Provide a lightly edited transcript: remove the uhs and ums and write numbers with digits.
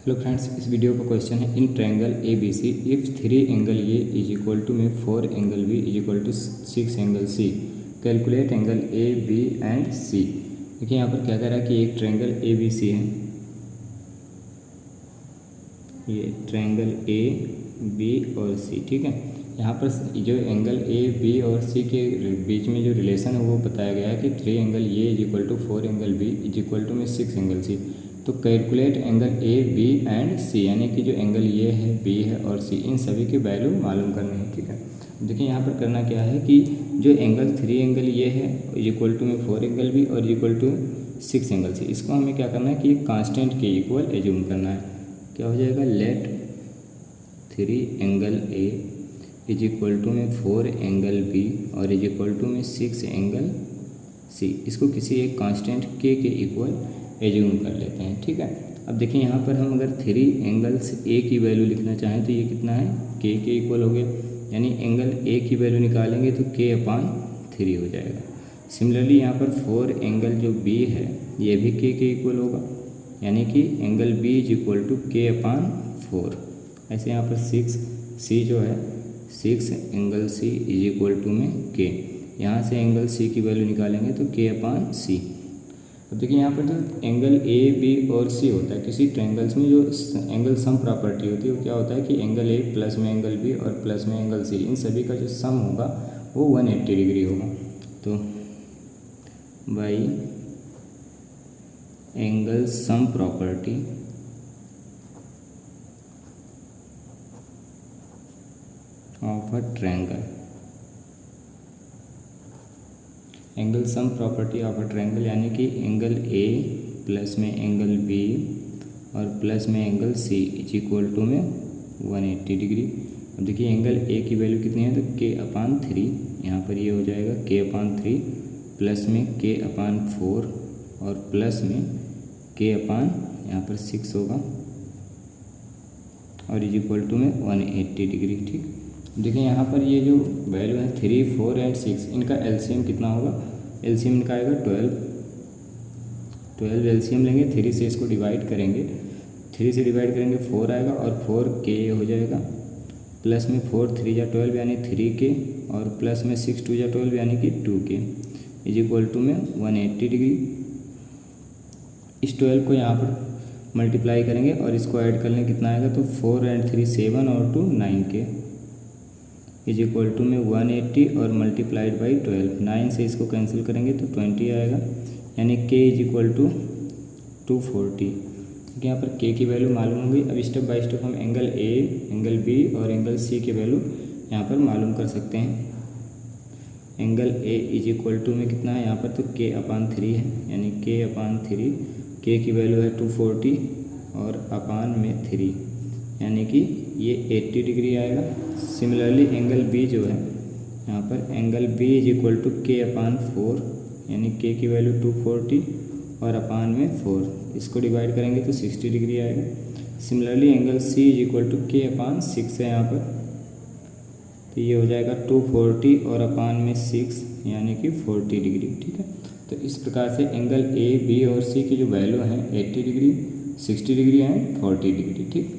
Hello friends, इस video का question है in triangle A B C if 3 angle A is equal to में 4 angle B is equal to 6 angle C, calculate angle A B and C. देखिए यहाँ पर क्या कह रहा है कि एक ट्रायंगल ए बी सी है, ये ट्रायंगल ए बी और सी, ठीक है। यहाँ पर जो एंगल ए बी और सी के बीच में जो रिलेशन है वो बताया गया है कि 3 angle A is equal to 4 angle B is equal to में 6 एंगल सी। तो calculate angle A B and C, यानी कि जो एंगल ए है, बी है और सी, इन सभी के वैल्यू मालूम करने हैं, ठीक है। देखिए यहाँ पर करना क्या है कि जो एंगल 3 एंगल ए है इज इक्वल टू में 4 एंगल बी और is equal to 6 angle C, इसको हमें क्या करना है कि कांस्टेंट के इक्वल एज्यूम करना है। क्या हो जाएगा, let 3 angle A is equal to में 4 एंगल बी और इज इक्वल टू में 6 एंगल सी, इसको किसी एक कांस्टेंट के इक्वल एज्यूम कर लेते हैं, ठीक है। अब देखिए यहाँ पर हम अगर 3 एंगल्स ए की वैल्यू लिखना चाहें तो ये कितना है, के इक्वल हो गया, यानी एंगल ए की वैल्यू निकालेंगे तो के अपान 3 हो जाएगा। सिमिलरली यहाँ पर 4 एंगल जो बी है ये भी के इक्वल होगा, यानी कि angle B is equal to k upon 4। ऐसे यहाँ पर 6 सी जो है 6 angle C is equal to में के, यहाँ से एंगल सी की वैल्यू निकालेंगे तो के अपान सी। अब देखिए यहाँ पर जो एंगल ए बी और सी होता है, किसी ट्रायंगल्स में जो एंगल सम प्रॉपर्टी होती है वो क्या होता है कि एंगल ए प्लस में एंगल बी और प्लस में एंगल सी, इन सभी का जो सम होगा वो 180 डिग्री होगा। तो by angle sum property of a triangle, angle sum property of a triangle, यानी कि एंगल ए प्लस में एंगल बी और प्लस में angle C is equal to में 180 डिग्री। अब देखिए एंगल ए की वैल्यू कितनी है, तो के अपान 3, यहाँ पर ये हो जाएगा के अपान 3 प्लस में के अपान 4 और प्लस में के अपान यहाँ पर 6 होगा और इज इक्वल टू में 180 डिग्री, ठीक। देखिए यहाँ पर ये जो वैल्यू है 3, 4 एंड 6, इनका एलसीएम कितना होगा, एलसीएम इनका आएगा 12 एलसीएम लेंगे, 3 से इसको डिवाइड करेंगे, 3 से डिवाइड करेंगे 4 आएगा और 4 के हो जाएगा, प्लस में 4 3 या 12 यानी 3 के और प्लस में 6 2 या 12 यानी कि 2 के इज इक्वल टू में 180 डिग्री। इस 12 को यहाँ पर मल्टीप्लाई करेंगे और इसको ऐड कर लें, कितना आएगा, तो 4 एंड 3 7 और 2 9 के इज इक्वल टू में 180 और मल्टीप्लाइड बाई 12, 9 से इसको कैंसिल करेंगे तो 20 आएगा, यानी के इज इक्वल टू 240। यहाँ पर के की वैल्यू मालूम हो गई। अब स्टेप बाय स्टेप हम एंगल ए, एंगल बी और एंगल सी की वैल्यू यहाँ पर मालूम कर सकते हैं। Angle A is equal to में कितना है यहाँ पर, तो के अपान 3 है, यानी के अपान 3, के की वैल्यू है 240 और अपान में 3, यानी कि ये 80 डिग्री आएगा। सिमिलरली एंगल बी जो है यहाँ पर, angle B is equal to k upon 4, यानी के की वैल्यू 240 और अपान में 4, इसको डिवाइड करेंगे तो 60 डिग्री आएगा। Similarly angle C is equal to k upon 6 है यहाँ पर, तो ये हो जाएगा 240 और अपान में 6 यानी कि 40 डिग्री, ठीक है। तो इस प्रकार से एंगल ए बी और सी की जो वैल्यू है 80 डिग्री, 60 डिग्री एंड 40 डिग्री, ठीक।